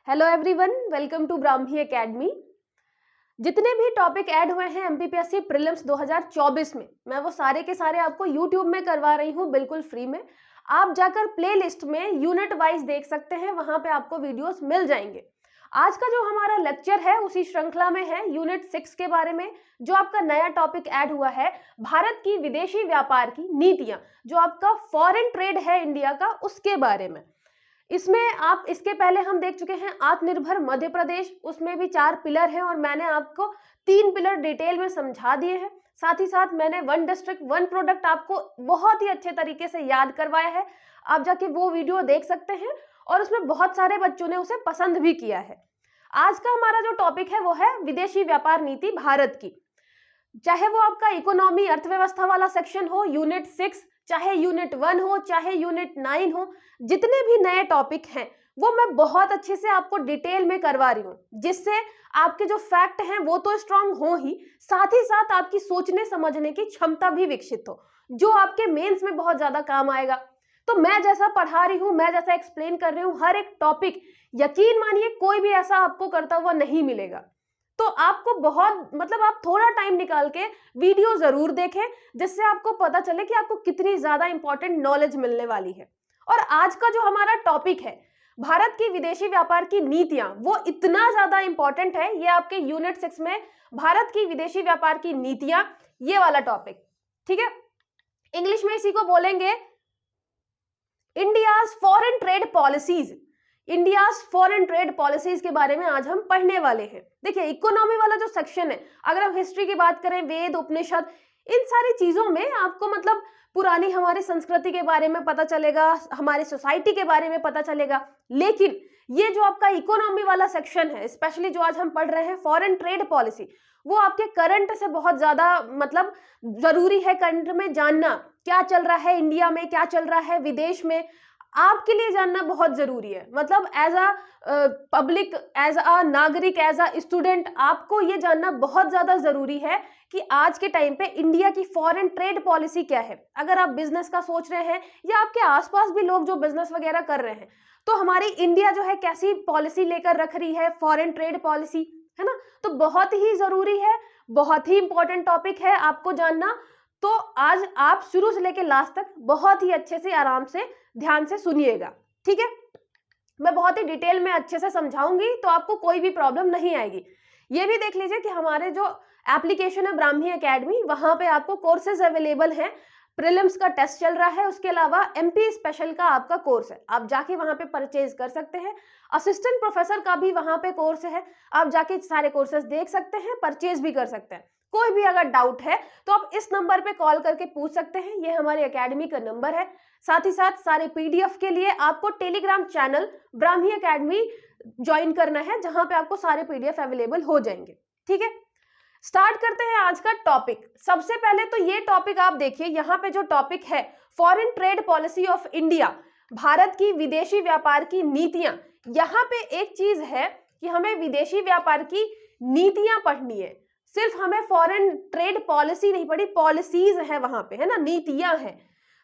Hello everyone, welcome to Brahmi academy. जितने भी topic add हुए हैं एमपीपीएससी प्रीलिम्स 2024 में, मैं वो सारे के सारे आपको यूट्यूब में करवा रही हूँ बिल्कुल फ्री में। आप जाकर प्लेलिस्ट में यूनिट वाइज देख सकते हैं, वहां पे आपको वीडियोस मिल जाएंगे। आज का जो हमारा लेक्चर है उसी श्रृंखला में है यूनिट 6 के बारे में। जो आपका नया टॉपिक ऐड हुआ है भारत की विदेशी व्यापार की नीतियां, जो आपका फॉरेन ट्रेड है इंडिया का, उसके बारे में। इसमें आप इसके पहले हम देख चुके हैं आत्मनिर्भर मध्य प्रदेश, उसमें भी 4 पिलर हैं और मैंने आपको 3 पिलर डिटेल में समझा दिए हैं। साथ ही साथ मैंने वन डिस्ट्रिक्ट वन प्रोडक्ट आपको बहुत ही अच्छे तरीके से याद करवाया है। आप जाके वो वीडियो देख सकते हैं और उसमें बहुत सारे बच्चों ने उसे पसंद भी किया है। आज का हमारा जो टॉपिक है वो है विदेशी व्यापार नीति भारत की। चाहे वो आपका इकोनॉमी अर्थव्यवस्था वाला सेक्शन हो यूनिट 6, चाहे यूनिट 1 हो, चाहे यूनिट 9 हो, जितने भी नए टॉपिक हैं वो मैं बहुत अच्छे से आपको डिटेल में करवा रही हूँ, जिससे आपके जो फैक्ट हैं वो तो स्ट्रांग हो ही, साथ ही साथ आपकी सोचने समझने की क्षमता भी विकसित हो, जो आपके मेंस में बहुत ज्यादा काम आएगा। तो मैं जैसा पढ़ा रही हूँ, मैं जैसा एक्सप्लेन कर रही हूँ, हर एक टॉपिक यकीन मानिए कोई भी ऐसा आपको करता हुआ नहीं मिलेगा। तो आपको बहुत आप थोड़ा टाइम निकाल के वीडियो जरूर देखें, जिससे आपको पता चले कि आपको कितनी ज्यादा इंपॉर्टेंट नॉलेज मिलने वाली है। और आज का जो हमारा टॉपिक है भारत की विदेशी व्यापार की नीतियां, वो इतना ज्यादा इंपॉर्टेंट है। ये आपके यूनिट 6 में भारत की विदेशी व्यापार की नीतियां, ये वाला टॉपिक, ठीक है। इंग्लिश में इसी को बोलेंगे India's foreign trade policies. India's foreign trade policies के बारे में आज हम पढ़ने वाले हैं। देखिए, इकोनॉमी वाला जो सेक्शन है, अगर हम हिस्ट्री की बात करें, वेद उपनिषद, इन सारी चीजों में आपको पुरानी हमारी संस्कृति के बारे में पता चलेगा, हमारी सोसाइटी के बारे में पता चलेगा। लेकिन ये जो आपका इकोनॉमी वाला सेक्शन है, स्पेशली जो आज हम पढ़ रहे हैं फॉरेन ट्रेड पॉलिसी, वो आपके करंट से बहुत ज्यादा जरूरी है। करंट में जानना क्या चल रहा है, इंडिया में क्या चल रहा है, विदेश में, आपके लिए जानना बहुत जरूरी है। As a public, as a नागरिक, एज अ स्टूडेंट, आपको ये जानना बहुत ज्यादा जरूरी है कि आज के टाइम पे इंडिया की फॉरेन ट्रेड पॉलिसी क्या है। अगर आप बिजनेस का सोच रहे हैं या आपके आसपास भी लोग जो बिजनेस वगैरह कर रहे हैं, तो हमारी इंडिया जो है कैसी पॉलिसी लेकर रख रही है, फॉरेन ट्रेड पॉलिसी, है ना। तो बहुत ही जरूरी है, बहुत ही इंपॉर्टेंट टॉपिक है आपको जानना। तो आज आप शुरू से लेकर लास्ट तक बहुत ही अच्छे से, आराम से, ध्यान से सुनिएगा, ठीक है। मैं बहुत ही डिटेल में अच्छे से समझाऊंगी, तो आपको कोई भी प्रॉब्लम नहीं आएगी। ये भी देख लीजिए कि हमारे जो एप्लीकेशन है ब्राह्मी एकेडमी, वहां पे आपको कोर्सेज अवेलेबल हैं। प्रीलिम्स का टेस्ट चल रहा है, उसके अलावा एमपी स्पेशल का आपका कोर्स है, आप जाके वहां पे परचेज कर सकते हैं। असिस्टेंट प्रोफेसर का भी वहां पे कोर्स है, आप जाके सारे कोर्सेज देख सकते हैं, परचेज भी कर सकते हैं। कोई भी अगर डाउट है तो आप इस नंबर पे कॉल करके पूछ सकते हैं, ये हमारे एकेडमी का नंबर है। साथ ही साथ सारे पीडीएफ के लिए आपको Telegram channel Brahmi academy join करना है, जहां पे आपको सारे पीडीएफ अवेलेबल हो जाएंगे, ठीक है। स्टार्ट करते हैं आज का टॉपिक। सबसे पहले तो ये टॉपिक आप देखिए, यहाँ पे जो टॉपिक है foreign trade policy of India, Bharat की विदेशी व्यापार की नीतियां। यहाँ पे एक चीज है कि हमें विदेशी व्यापार की नीतियां पढ़नी है, सिर्फ हमें फॉरेन ट्रेड पॉलिसी नहीं पढ़ी, पॉलिसीज है वहां पे, है ना, नीतियां हैं।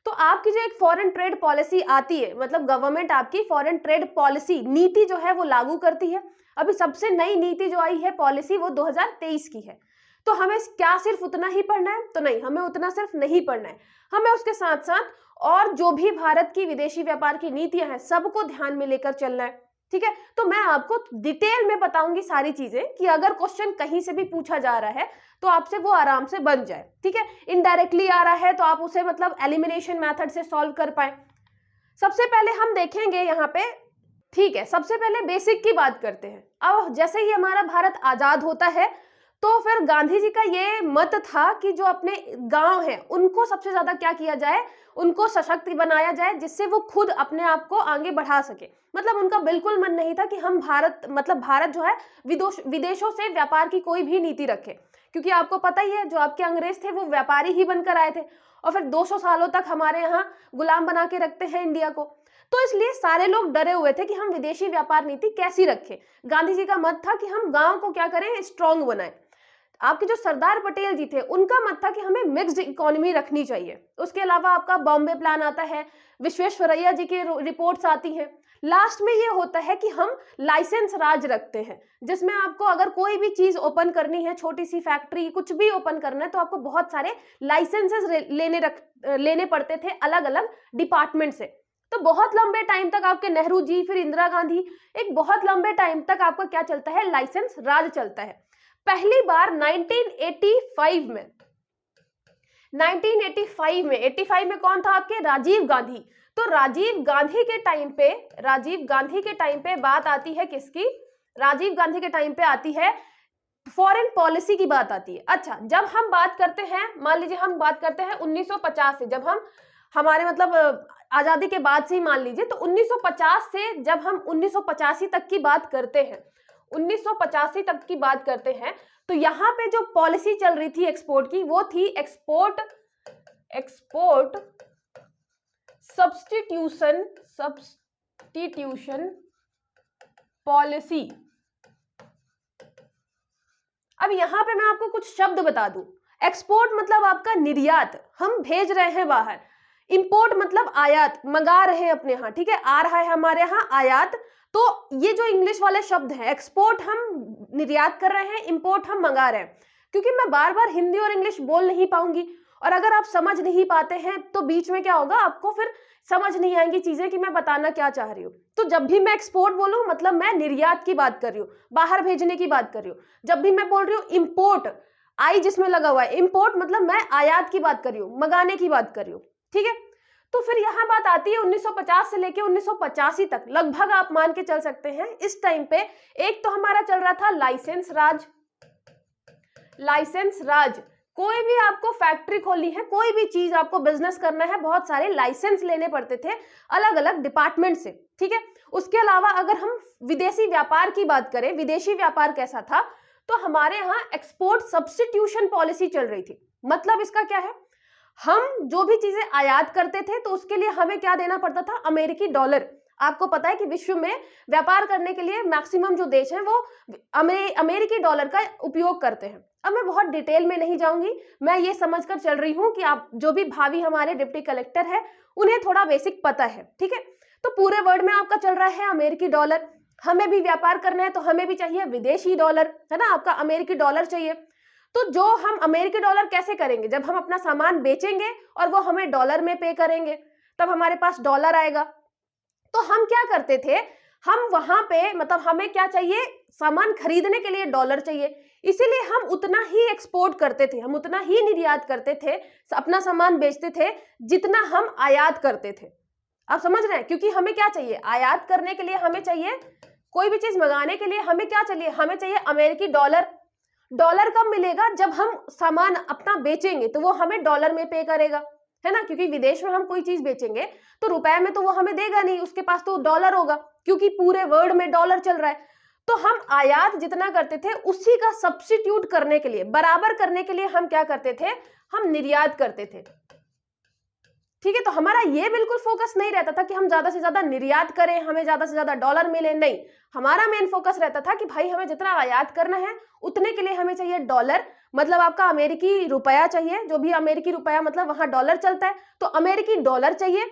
तो आपकी जो एक फॉरेन ट्रेड पॉलिसी आती है, गवर्नमेंट आपकी फॉरेन ट्रेड पॉलिसी नीति जो है वो लागू करती है। अभी सबसे नई नीति जो आई है पॉलिसी, वो 2023 की है। तो हमें क्या सिर्फ उतना ही पढ़ना है? तो नहीं, हमें उतना सिर्फ नहीं पढ़ना है, हमें उसके साथ साथ और जो भी भारत की विदेशी व्यापार की नीतियां हैं सबको ध्यान में लेकर चलना है, ठीक है। तो मैं आपको डिटेल में बताऊंगी सारी चीजें, कि अगर क्वेश्चन कहीं से भी पूछा जा रहा है तो आपसे वो आराम से बन जाए, ठीक है। इनडायरेक्टली आ रहा है तो आप उसे एलिमिनेशन मेथड से सॉल्व कर पाए। सबसे पहले हम देखेंगे यहाँ पे, ठीक है, सबसे पहले बेसिक की बात करते हैं। अब जैसे ही हमारा भारत आजाद होता है, तो फिर गांधी जी का ये मत था कि जो अपने गांव हैं उनको सबसे ज्यादा क्या किया जाए, उनको सशक्त बनाया जाए, जिससे वो खुद अपने आप को आगे बढ़ा सके। उनका बिल्कुल मन नहीं था कि हम भारत जो है विदेशों से व्यापार की कोई भी नीति रखे, क्योंकि आपको पता ही है जो आपके अंग्रेज थे वो व्यापारी ही बनकर आए थे, और फिर 200 सालों तक हमारे यहाँ गुलाम बना के रखते हैं इंडिया को। तो इसलिए सारे लोग डरे हुए थे कि हम विदेशी व्यापार नीति कैसी रखें। गांधी जी का मत था कि हम गांव को क्या करें, स्ट्रॉन्ग बनाएं। आपके जो सरदार पटेल जी थे, उनका मत था कि हमें मिक्स्ड इकोनॉमी रखनी चाहिए। उसके अलावा आपका बॉम्बे प्लान आता है, विश्वेश्वरैया जी की रिपोर्ट्स आती हैं। लास्ट में ये होता है कि हम लाइसेंस राज रखते हैं, जिसमें आपको अगर कोई भी चीज ओपन करनी है, छोटी सी फैक्ट्री कुछ भी ओपन करना है, तो आपको बहुत सारे लाइसेंसेस लेने पड़ते थे अलग अलग डिपार्टमेंट से। तो बहुत लंबे टाइम तक आपके नेहरू जी, फिर इंदिरा गांधी, एक बहुत लंबे टाइम तक आपका क्या चलता है, लाइसेंस राज चलता है। पहली बार 1985 में 85 में कौन था आपके, राजीव गांधी। तो राजीव गांधी के टाइम पे बात आती है किसकी, राजीव गांधी के टाइम पे आती है फॉरेन पॉलिसी की बात आती है। अच्छा, जब हम बात करते हैं, मान लीजिए हम बात करते हैं 1950 से, जब हम हमारे मतलब आजादी के बाद से ही मान लीजिए, तो 1950 से जब हम 1985 तक की बात करते हैं, 1985 तक की बात करते हैं, तो यहाँ पे जो पॉलिसी चल रही थी एक्सपोर्ट की, वो थी एक्सपोर्ट सब्स्टिट्यूशन पॉलिसी। अब यहां पे मैं आपको कुछ शब्द बता दूं। एक्सपोर्ट मतलब आपका निर्यात, हम भेज रहे हैं बाहर। इंपोर्ट मतलब आयात, मंगा रहे हैं अपने यहाँ, ठीक है, आ रहा है हमारे यहाँ आयात। तो ये जो इंग्लिश वाले शब्द हैं, एक्सपोर्ट हम निर्यात कर रहे हैं, इंपोर्ट हम मंगा रहे हैं। क्योंकि मैं बार बार हिंदी और इंग्लिश बोल नहीं पाऊंगी, और अगर आप समझ नहीं पाते हैं तो बीच में क्या होगा, आपको फिर समझ नहीं आएंगी चीजें कि मैं बताना क्या चाह रही हूँ। तो जब भी मैं एक्सपोर्ट बोलूँ, मतलब मैं निर्यात की बात कर रही हूँ, बाहर भेजने की बात कर रही हूँ। जब भी मैं बोल रही हूँ इंपोर्ट, आई जिसमें लगा हुआ है, इंपोर्ट मतलब मैं आयात की बात कर रही हूँ, मंगाने की बात कर रही हूँ, ठीक है। तो फिर यहाँ बात आती है 1950 से लेके 1985 तक, लगभग आप मान के चल सकते हैं इस टाइम पे एक तो हमारा चल रहा था लाइसेंस राज। कोई भी आपको फैक्ट्री खोलनी है, कोई भी चीज आपको बिजनेस करना है, बहुत सारे लाइसेंस लेने पड़ते थे अलग अलग डिपार्टमेंट से, ठीक है। उसके अलावा अगर हम विदेशी व्यापार की बात करें, विदेशी व्यापार कैसा था, तो हमारे यहाँ एक्सपोर्ट सब्स्टिट्यूशन पॉलिसी चल रही थी। मतलब इसका क्या है, हम जो भी चीजें आयात करते थे तो उसके लिए हमें क्या देना पड़ता था, अमेरिकी डॉलर। आपको पता है कि विश्व में व्यापार करने के लिए मैक्सिमम जो देश हैं वो अमेरिकी डॉलर का उपयोग करते हैं। अब मैं बहुत डिटेल में नहीं जाऊंगी, मैं ये समझकर चल रही हूँ कि आप जो भी भावी हमारे डिप्टी कलेक्टर है उन्हें थोड़ा बेसिक पता है, ठीक है। तो पूरे वर्ल्ड में आपका चल रहा है अमेरिकी डॉलर, हमें भी व्यापार करना है तो हमें भी चाहिए विदेशी डॉलर, है ना, आपका अमेरिकी डॉलर चाहिए। तो जो हम अमेरिकी डॉलर कैसे करेंगे, जब हम अपना सामान बेचेंगे और वो हमें डॉलर में पे करेंगे, तब हमारे पास डॉलर आएगा। तो हम क्या करते थे, हम वहां पे मतलब हमें क्या चाहिए, सामान खरीदने के लिए डॉलर चाहिए, इसीलिए हम उतना ही एक्सपोर्ट करते थे, हम उतना ही निर्यात करते थे, अपना सामान बेचते थे जितना हम आयात करते थे। आप समझ रहे हैं, क्योंकि हमें क्या चाहिए, आयात करने के लिए हमें चाहिए, कोई भी चीज मंगाने के लिए हमें क्या चाहिए, हमें चाहिए अमेरिकी डॉलर। डॉलर कब मिलेगा, जब हम सामान अपना बेचेंगे तो वो हमें डॉलर में पे करेगा, है ना, क्योंकि विदेश में हम कोई चीज बेचेंगे तो रुपए में तो वो हमें देगा नहीं, उसके पास तो डॉलर होगा, क्योंकि पूरे वर्ल्ड में डॉलर चल रहा है। तो हम आयात जितना करते थे उसी का सब्स्टिट्यूट करने के लिए, बराबर करने के लिए हम क्या करते थे, हम निर्यात करते थे, ठीक है। तो हमारा ये बिल्कुल फोकस नहीं रहता था कि हम ज्यादा से ज्यादा निर्यात करें, हमें ज्यादा से ज्यादा डॉलर मिले, नहीं, हमारा मेन फोकस रहता था कि भाई हमें जितना आयात करना है उतने के लिए हमें चाहिए डॉलर, मतलब आपका अमेरिकी रुपया चाहिए, जो भी अमेरिकी रुपया मतलब वहां डॉलर चलता है, तो अमेरिकी डॉलर चाहिए,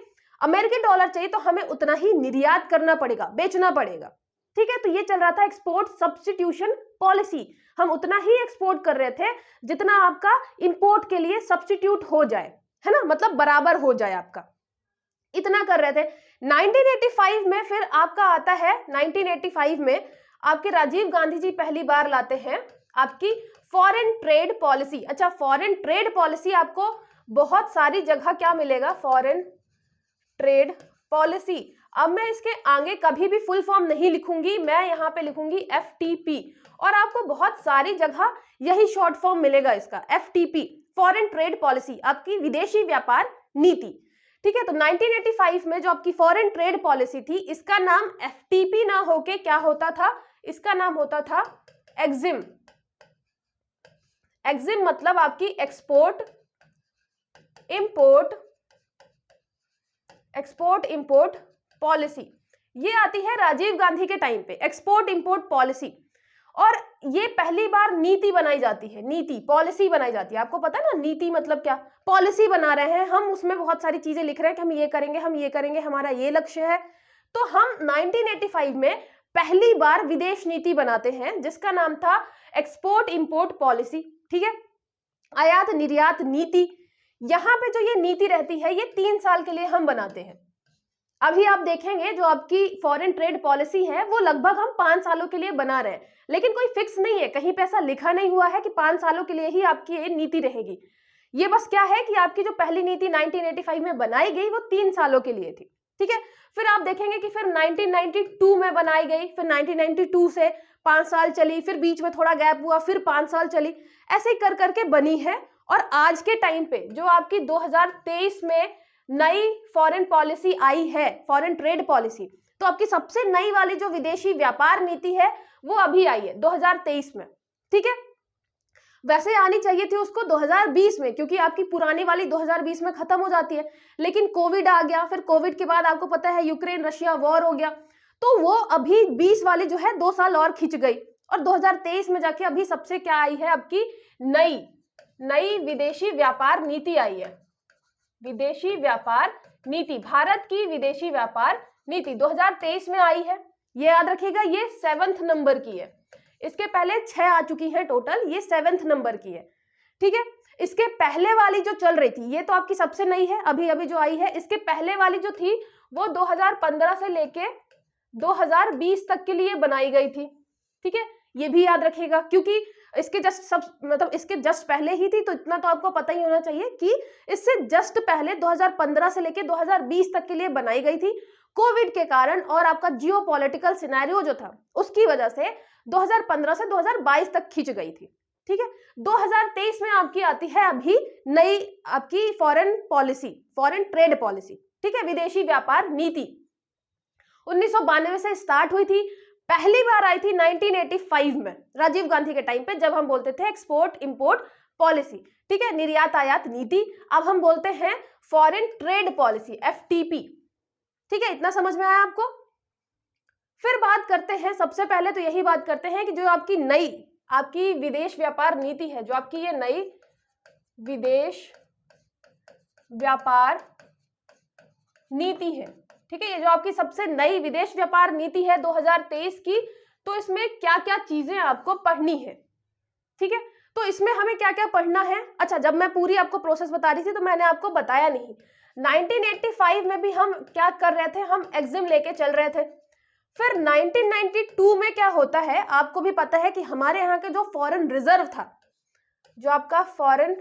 तो हमें उतना ही निर्यात करना पड़ेगा, बेचना पड़ेगा, ठीक है। तो ये चल रहा था एक्सपोर्ट सब्स्टिट्यूशन पॉलिसी, हम उतना ही एक्सपोर्ट कर रहे थे जितना आपका इंपोर्ट के लिए सब्स्टिट्यूट हो जाए, है ना, मतलब बराबर हो जाए आपका, इतना कर रहे थे। 1985 में फिर आपका आता है, 1985 में आपके राजीव गांधी जी पहली बार लाते हैं आपकी फॉरेन ट्रेड पॉलिसी। अच्छा, फॉरेन ट्रेड पॉलिसी आपको बहुत सारी जगह क्या मिलेगा, फॉरेन ट्रेड पॉलिसी। अब मैं इसके आगे कभी भी फुल फॉर्म नहीं लिखूंगी, मैं यहाँ पे लिखूंगी FTP, और आपको बहुत सारी जगह यही शॉर्ट फॉर्म मिलेगा इसका, FTP, फॉरेन ट्रेड पॉलिसी, आपकी विदेशी व्यापार नीति, ठीक है। तो 1985 में जो आपकी फॉरेन ट्रेड पॉलिसी थी, इसका नाम FTP ना होके क्या होता था, इसका नाम होता था EXIM। EXIM मतलब आपकी एक्सपोर्ट इंपोर्ट पॉलिसी। ये आती है राजीव गांधी के टाइम पे, एक्सपोर्ट इंपोर्ट पॉलिसी, और ये पहली बार नीति बनाई जाती है, नीति पॉलिसी बनाई जाती है। आपको पता है ना नीति मतलब क्या, पॉलिसी बना रहे हैं हम, उसमें बहुत सारी चीजें लिख रहे हैं कि हम ये करेंगे, हमारा ये लक्ष्य है, तो हम 1985 में पहली बार विदेश नीति बनाते हैं जिसका नाम था एक्सपोर्ट इंपोर्ट पॉलिसी। ठीक है, आयात निर्यात नीति। यहां पे जो ये नीति रहती है ये 3 साल के लिए हम बनाते हैं। अभी आप देखेंगे जो आपकी फॉरेन ट्रेड पॉलिसी है वो लगभग हम 5 सालों के लिए बना रहे हैं, लेकिन कोई फिक्स नहीं है, कहीं पे ऐसा लिखा नहीं हुआ है कि 5 सालों के लिए ही आपकी ये नीति रहेगी। ये बस क्या है कि आपकी जो पहली नीति 1985 में बनाई गई वो 3 सालों के लिए थी। ठीक है, फिर आप देखेंगे कि फिर 1992 में बनाई गई, फिर 1992 से 5 साल चली, फिर बीच में थोड़ा गैप हुआ, फिर 5 साल चली, ऐसे ही कर करके बनी है। और आज के टाइम पे जो आपकी 2023 में नई फॉरेन पॉलिसी आई है, फॉरेन ट्रेड पॉलिसी, तो आपकी सबसे नई वाली जो विदेशी व्यापार नीति है वो अभी आई है 2023 में। ठीक है, वैसे आनी चाहिए थी उसको 2020 में, क्योंकि आपकी पुरानी वाली 2020 में खत्म हो जाती है, लेकिन कोविड आ गया, फिर कोविड के बाद आपको पता है यूक्रेन रशिया वॉर हो गया, तो वो अभी 20 वाली जो है 2 साल और खिंच गई, और 2023 में जाके अभी सबसे क्या आई है, आपकी नई विदेशी व्यापार नीति आई है। विदेशी व्यापार नीति, भारत की विदेशी व्यापार नीति 2023 में आई है। ये याद रखिएगा, ये 7th नंबर की है। इसके पहले 6 आ चुकी है टोटल, ये 7th नंबर की है। ठीक है, इसके पहले वाली जो चल रही थी ये तो आपकी सबसे नई है, अभी अभी जो आई है। इसके पहले वाली जो थी वो 2015 से लेके 2020 तक के लिए बनाई गई थी। ठीक है, ये भी याद रखिएगा, क्योंकि इसके जस्ट पहले ही थी, तो इतना तो आपको पता ही होना चाहिए कि इससे जस्ट पहले 2015 से लेके 2020 तक के लिए बनाई गई थी। कोविड के कारण और आपका जियोपॉलिटिकल सिनेरियो जो था उसकी वजह से 2015 से 2022 तक खिंच गई थी। ठीक है, 2023 में आपकी आती है अभी नई आपकी foreign policy, foreign trade policy. ठीक है, विदेशी व्यापार नीति 1992 से स्टार्ट हुई थी, पहली बार आई थी 1985 में राजीव गांधी के टाइम पे, जब हम बोलते थे एक्सपोर्ट इंपोर्ट पॉलिसी। ठीक है, निर्यात आयात नीति, अब हम बोलते हैं फॉरेन ट्रेड पॉलिसी, FTP। ठीक है, इतना समझ में आया आपको? फिर बात करते हैं, सबसे पहले तो यही बात करते हैं कि जो आपकी नई आपकी विदेश व्यापार नीति है, जो आपकी ये नई विदेश व्यापार नीति है, ठीक है, ये जो आपकी सबसे नई विदेश व्यापार नीति है 2023 की, तो इसमें क्या क्या चीजें आपको पढ़नी है। ठीक है, तो इसमें हमें क्या क्या पढ़ना है। अच्छा, जब मैं पूरी आपको प्रोसेस बता रही थी तो मैंने आपको बताया नहीं, 1985 में भी हम क्या कर रहे थे, हम एग्जिम लेके चल रहे थे। फिर 1992 में क्या होता है, आपको भी पता है कि हमारे यहाँ के जो फॉरेन रिजर्व था, जो आपका फॉरेन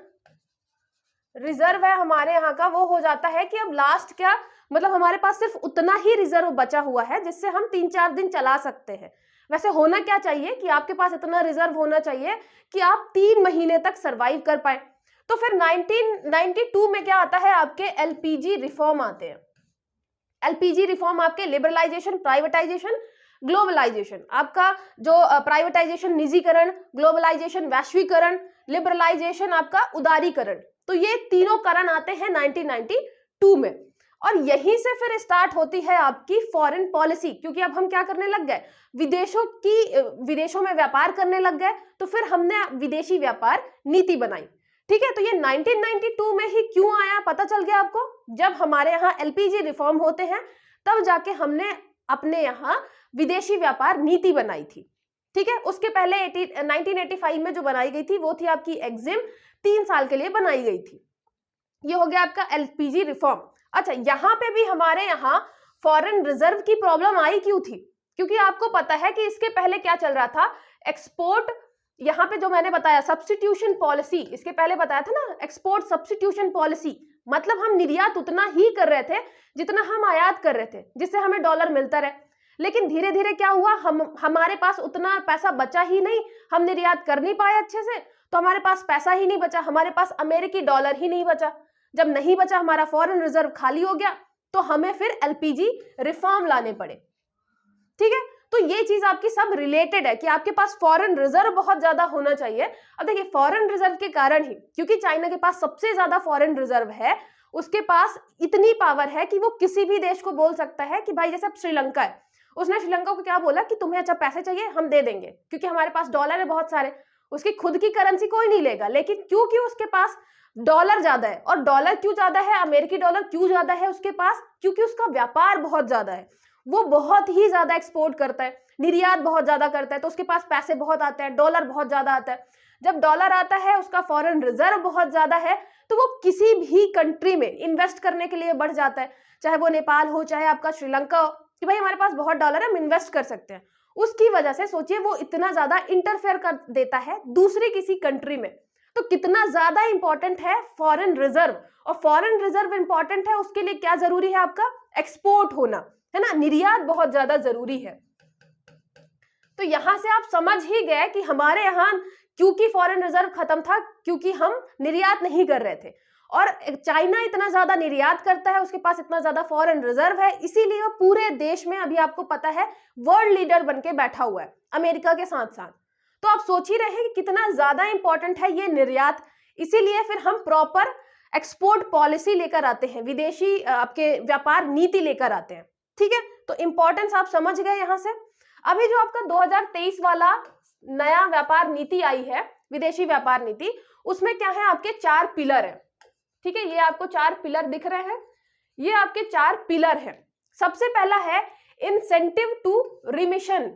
रिजर्व है हमारे यहाँ का, वो हो जाता है कि अब लास्ट क्या, मतलब हमारे पास सिर्फ उतना ही रिजर्व बचा हुआ है जिससे हम 3-4 दिन चला सकते हैं। वैसे होना क्या चाहिए कि आपके पास इतना रिजर्व होना चाहिए कि आप 3 महीने तक सरवाइव कर पाए। तो फिर 1992 में क्या आता है, आपके LPG रिफॉर्म आते हैं। LPG रिफॉर्म आपके लिबरलाइजेशन, प्राइवेटाइजेशन, ग्लोबलाइजेशन, आपका जो प्राइवेटाइजेशन निजीकरण, ग्लोबलाइजेशन वैश्वीकरण, लिबरलाइजेशन आपका उदारीकरण, तो ये तीनों करण आते हैं 1992 में। और यहीं से फिर स्टार्ट होती है आपकी फॉरेन पॉलिसी, क्योंकि अब हम क्या करने लग गए, विदेशों में व्यापार करने लग गए, तो फिर हमने विदेशी व्यापार नीति बनाई। ठीक है, तो ये 1992 में ही क्यों आया पता चल गया आपको, जब हमारे यहाँ LPG रिफॉर्म होते हैं तब जाके हमने अपने यहाँ विदेशी व्यापार नीति बनाई थी। ठीक है, उसके पहले 1985 में जो बनाई गई थी वो थी आपकी एग्जिम, 3 साल के लिए बनाई गई थी। ये हो गया आपका LPG रिफॉर्म। अच्छा, यहाँ पे भी हमारे यहाँ फॉरेन रिजर्व की प्रॉब्लम आई क्यों थी, क्योंकि आपको पता है कि इसके पहले क्या चल रहा था, एक्सपोर्ट, यहाँ पे जो मैंने बताया सब्स्टिट्यूशन पॉलिसी, इसके पहले बताया था ना एक्सपोर्ट सब्स्टिट्यूशन पॉलिसी, मतलब हम निर्यात उतना ही कर रहे थे जितना हम आयात कर रहे थे, जिससे हमें डॉलर मिलता रहे। लेकिन धीरे धीरे क्या हुआ, हमारे पास उतना पैसा बचा ही नहीं, हम निर्यात कर नहीं पाए अच्छे से, तो हमारे पास पैसा ही नहीं बचा, हमारे पास अमेरिकी डॉलर ही नहीं बचा। जब नहीं बचा, हमारा फॉरेन रिजर्व खाली हो गया, तो हमें फिर LPG रिफॉर्म लाने पड़े। ठीक है, तो ये चीज आपकी सब रिलेटेड है कि आपके पास फॉरेन रिजर्व बहुत ज्यादा होना चाहिए। अब देखिए, फॉरेन रिजर्व के कारण ही, क्योंकि चाइना के पास सबसे ज्यादा फॉरेन रिजर्व है, उसके पास इतनी पावर है कि वो किसी भी देश को बोल सकता है कि भाई, जैसे श्रीलंका है, उसने श्रीलंका को क्या बोला कि तुम्हें अच्छा पैसे चाहिए, हम दे देंगे, क्योंकि हमारे पास डॉलर है बहुत सारे, उसकी खुद की करेंसी कोई नहीं लेगा, लेकिन क्योंकि उसके पास डॉलर ज्यादा है, और डॉलर क्यों ज्यादा है, अमेरिकी डॉलर क्यों ज्यादा है उसके पास, क्योंकि उसका व्यापार बहुत ज्यादा है, वो बहुत ही ज्यादा एक्सपोर्ट करता है, निर्यात बहुत ज्यादा करता है, तो उसके पास पैसे बहुत आते हैं, डॉलर बहुत ज्यादा आता है। जब डॉलर आता है, उसका फॉरेन रिजर्व बहुत ज्यादा है, तो वो किसी भी कंट्री में इन्वेस्ट करने के लिए बढ़ जाता है, चाहे वो नेपाल हो, चाहे आपका श्रीलंका हो, कि भाई हमारे पास बहुत डॉलर है, हम इन्वेस्ट कर सकते हैं। उसकी वजह से सोचिए वो इतना ज्यादा इंटरफेयर कर देता है दूसरी किसी कंट्री में, तो कितना ज्यादा इंपॉर्टेंट है फॉरेन रिजर्व। और फॉरेन रिजर्व इंपॉर्टेंट है, उसके लिए क्या जरूरी है, आपका एक्सपोर्ट होना, है ना, निर्यात बहुत ज्यादा जरूरी है। तो यहां से आप समझ ही गए कि हमारे यहाँ क्योंकि फॉरेन रिजर्व खत्म था, क्योंकि हम निर्यात नहीं कर रहे थे। और चाइना इतना ज्यादा निर्यात करता है, उसके पास इतना ज्यादा फॉरेन रिजर्व है, इसीलिए वो पूरे देश में अभी आपको पता है वर्ल्ड लीडर बनके बैठा हुआ है अमेरिका के साथ साथ। तो आप सोच ही रहे हैं कि कितना ज्यादा इंपॉर्टेंट है ये निर्यात। इसीलिए फिर हम प्रॉपर एक्सपोर्ट पॉलिसी लेकर आते हैं, विदेशी आपके व्यापार नीति लेकर आते हैं। ठीक है, तो इंपॉर्टेंस आप समझ गए यहां से। अभी जो आपका 2023 वाला नया व्यापार नीति आई है, विदेशी व्यापार नीति, उसमें क्या है, आपके 4 पिलर है। ठीक है, ये आपको 4 पिलर दिख रहे हैं, ये आपके 4 पिलर हैं। सबसे पहला है इंसेंटिव टू रिमिशन।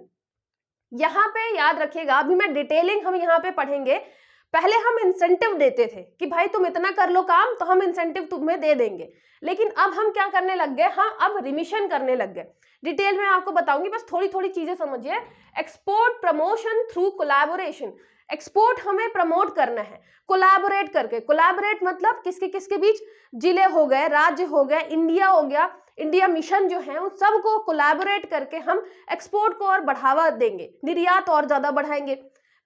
यहां पे याद रखिएगा, अभी मैं डिटेलिंग हम यहाँ पे पढ़ेंगे। पहले हम इंसेंटिव देते थे कि भाई तुम इतना कर लो काम तो हम इंसेंटिव तुम्हें दे देंगे, लेकिन अब हम क्या करने लग गए, हम अब रिमिशन करने लग गए। डिटेल में आपको बताऊंगी, बस थोड़ी थोड़ी चीजें समझिए। Export promotion through collaboration, export हमें प्रमोट करना है कोलैबोरेट करके। कोलैबोरेट मतलब किसके किसके बीच, जिले हो गए, राज्य हो गए, इंडिया हो गया, इंडिया मिशन जो है उन सबको कोलैबोरेट करके हम एक्सपोर्ट को और बढ़ावा देंगे, निर्यात और ज्यादा बढ़ाएंगे।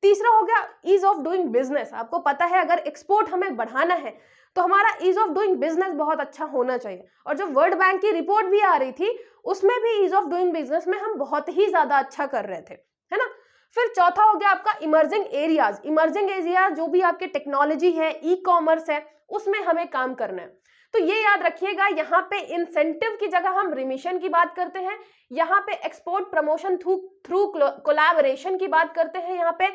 तीसरा हो गया ईज ऑफ डूइंग बिजनेस। आपको पता है अगर एक्सपोर्ट हमें बढ़ाना है तो हमारा ईज ऑफ डूइंग बिजनेस बहुत अच्छा होना चाहिए, और जो वर्ल्ड बैंक की रिपोर्ट भी आ रही थी उसमें भी ईज ऑफ डूइंग बिजनेस में हम बहुत ही ज्यादा अच्छा कर रहे थे, है ना। फिर चौथा हो गया आपका इमर्जिंग एरियाज। इमर्जिंग एरिया जो भी आपके टेक्नोलॉजी है, ई कॉमर्स है, उसमें हमें काम करना है। तो ये याद रखिएगा, यहाँ पे इंसेंटिव की जगह हम रिमिशन की बात करते हैं, यहाँ पे एक्सपोर्ट प्रमोशन थ्रू कोलैबोरेशन की बात करते हैं, यहाँ पे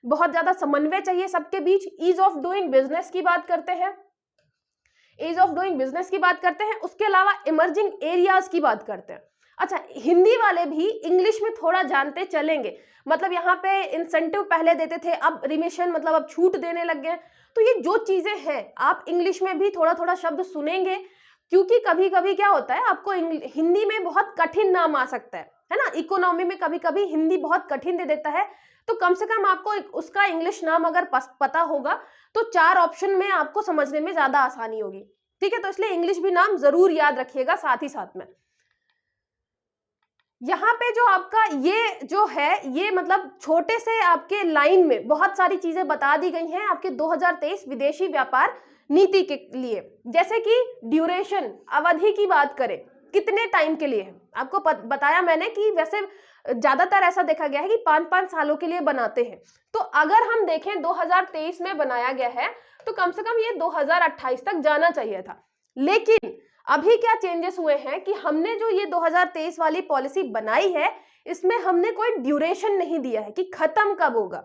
बहुत ज्यादा समन्वय चाहिए सबके बीच, ईज ऑफ डूइंग बिजनेस की बात करते हैं, ईज ऑफ डूइंग बिजनेस की बात करते हैं, उसके अलावा इमर्जिंग एरियाज की बात करते हैं। अच्छा, हिंदी वाले भी इंग्लिश में थोड़ा जानते चलेंगे, मतलब यहाँ पे इंसेंटिव पहले देते थे, अब रिमिशन मतलब अब छूट देने लग गए। तो ये जो चीजें हैं आप इंग्लिश में भी थोड़ा थोड़ा शब्द सुनेंगे, क्योंकि कभी कभी क्या होता है आपको हिंदी में बहुत कठिन नाम आ सकता है ना। इकोनॉमी में कभी कभी हिंदी बहुत कठिन दे देता है, तो कम से कम आपको उसका इंग्लिश नाम अगर पता होगा तो 4 ऑप्शन में आपको समझने में ज्यादा आसानी होगी। ठीक है, तो इसलिए इंग्लिश भी नाम जरूर याद रखिएगा साथ ही साथ में। यहाँ पे जो आपका ये जो है, ये मतलब छोटे से आपके लाइन में बहुत सारी चीजें बता दी गई हैं आपके 2023 विदेशी व्यापार नीति के लिए। जैसे कि ड्यूरेशन, अवधि की बात करें, कितने टाइम के लिए है, आपको बताया मैंने कि वैसे ज्यादातर ऐसा देखा गया है कि 5-5 सालों के लिए बनाते हैं। तो अगर हम देखें 2023 में बनाया गया है तो कम से कम ये 2028 तक जाना चाहिए था। लेकिन अभी क्या चेंजेस हुए हैं कि हमने जो ये 2023 वाली पॉलिसी बनाई है, इसमें हमने कोई ड्यूरेशन नहीं दिया है कि खत्म कब होगा।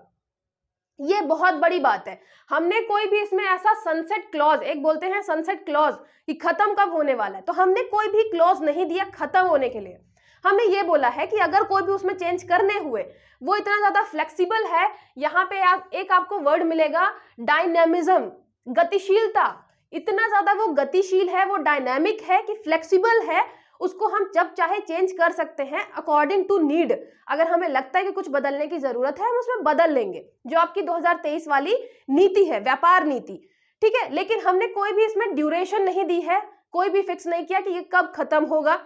ये बहुत बड़ी बात है, हमने कोई भी इसमें ऐसा सनसेट क्लॉज, एक बोलते हैं सनसेट क्लॉज कि खत्म कब होने वाला है, तो हमने कोई भी क्लॉज नहीं दिया खत्म होने के लिए। हमने ये बोला है कि अगर कोई भी उसमें चेंज करने हुए, वो इतना ज्यादा फ्लेक्सिबल है। यहाँ पे एक आपको वर्ड मिलेगा डायनेमिज्म, गतिशीलता, इतना ज्यादा वो गतिशील है, वो डायनामिक है कि फ्लेक्सिबल है, उसको हम जब चाहे चेंज कर सकते हैं अकॉर्डिंग टू नीड। अगर हमें लगता है कि कुछ बदलने की जरूरत है, हम उसमें बदल लेंगे, जो आपकी 2023 वाली नीति है, व्यापार नीति। ठीक है, लेकिन हमने कोई भी इसमें ड्यूरेशन नहीं दी है, कोई भी फिक्स नहीं किया कि ये कब खत्म होगा,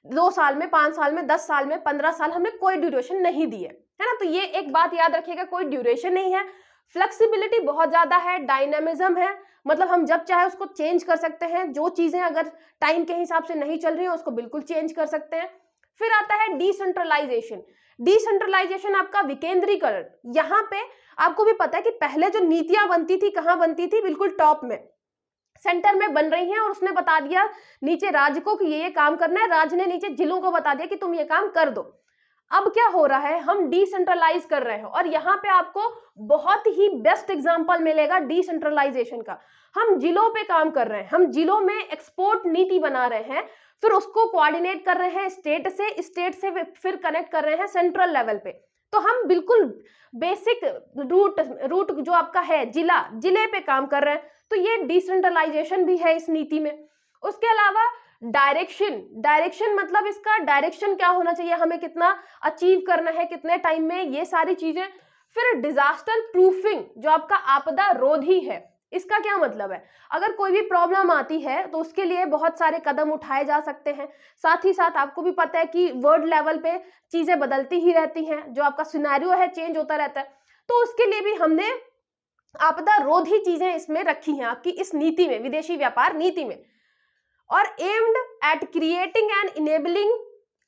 2 साल में, 5 साल में, 10 साल में, 15 साल, हमने कोई ड्यूरेशन नहीं दी है ना। तो ये एक बात याद रखिएगा, कोई ड्यूरेशन नहीं है, फ्लेक्सिबिलिटी बहुत ज्यादा है, डायनामिज्म है, मतलब हम जब चाहे उसको चेंज कर सकते हैं, जो चीजें अगर टाइम के हिसाब से नहीं चल रही हैं उसको बिल्कुल चेंज कर सकते हैं। फिर आता है डिसेंट्रलाइजेशन। डिसेंट्रलाइजेशन आपका विकेंद्रीकरण। यहाँ पे आपको भी पता है कि पहले जो नीतियां बनती थी, कहाँ बनती थी, बिल्कुल टॉप में, सेंटर में बन रही हैं, और उसने बता दिया नीचे राज्य को कि ये काम करना है, राज्य ने नीचे जिलों को बता दिया कि तुम ये काम कर दो। अब क्या हो रहा है, हम डिसेंट्रलाइज कर रहे हैं, और यहाँ पे आपको बहुत ही बेस्ट एग्जांपल मिलेगा डिसेंट्रलाइजेशन का। हम जिलों पे काम कर रहे हैं, हम जिलों में एक्सपोर्ट नीति बना रहे हैं, फिर उसको कोऑर्डिनेट कर रहे हैं स्टेट से फिर कनेक्ट कर रहे हैं सेंट्रल लेवल पे। तो हम बिल्कुल बेसिक रूट जो आपका है जिले पे काम कर रहे हैं, तो ये डिसेंट्रलाइजेशन भी है इस नीति में। उसके अलावा डायरेक्शन मतलब इसका डायरेक्शन क्या होना चाहिए, हमें कितना अचीव करना है कितने टाइम में, ये सारी चीजें। फिर डिजास्टर प्रूफिंग जो आपका आपदा रोधी है, इसका क्या मतलब है, अगर कोई भी प्रॉब्लम आती है तो उसके लिए बहुत सारे कदम उठाए जा सकते हैं। साथ ही साथ आपको भी पता है कि वर्ल्ड लेवल पे चीजें बदलती ही रहती हैं, जो आपका सिनेरियो है चेंज होता रहता है, तो उसके लिए भी हमने आपदा रोधी चीजें इसमें रखी हैं आपकी इस नीति में, विदेशी व्यापार नीति में। और aimed at creating and enabling